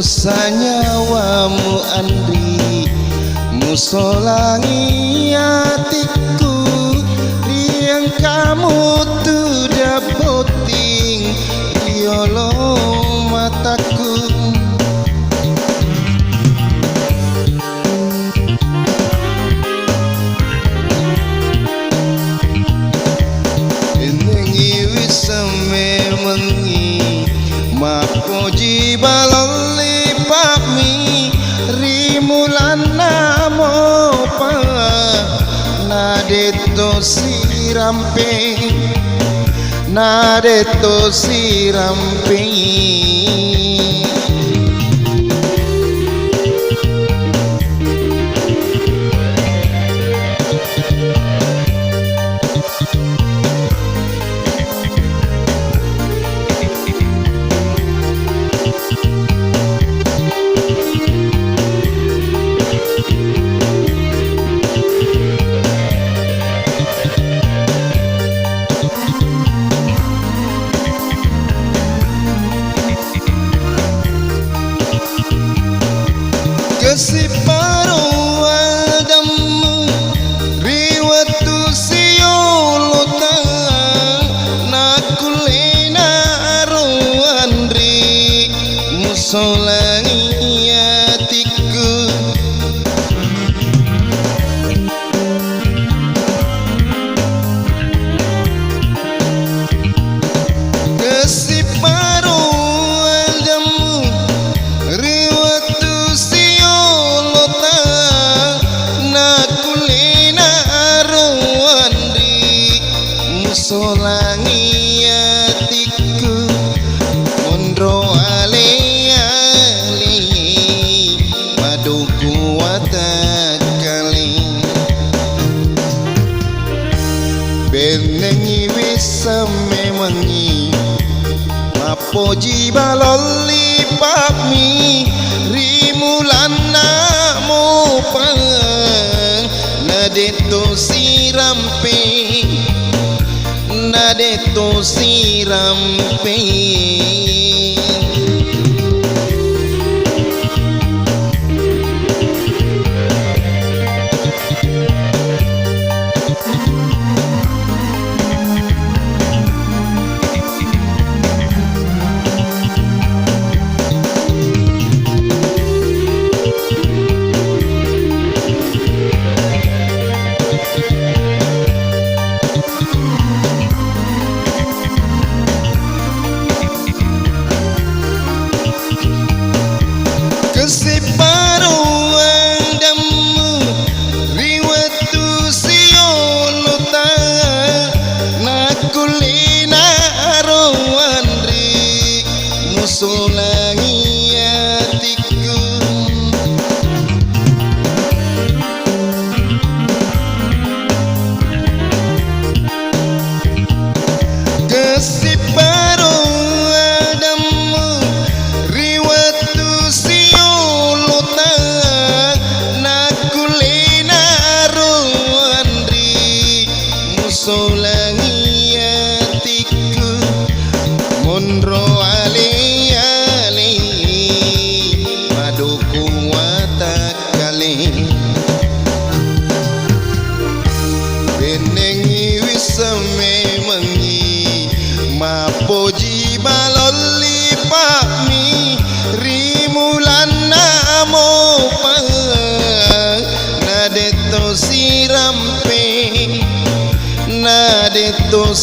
sanyawamu Andri musolangi hatiku riang kamu tuh dapoting riolo mataku enengi wisa memengi MAPPOJI balo lipa mi rimulana mopa nadeto sirampe nadeto sirampe Kesiparo adamu riwatu siolota nakulena roandri musolangi hatiku kesiparo adamu riwatu solangi hatiku mondro ale ale maduku watakali benengi wisa memangi MAPPOJI balo lipa mi rimulana mopa nadeto sirampe nadeto sirampe kesiparo adamu riwatu siolota nakulina roandri musolangi hatiku kesiparo adamu riwatu solangi hatiku mondro ale ale maduku watakali benengi wisa memangi MAPPOJI balo lipa mi rimulana mopa nadeto sirampe nadeto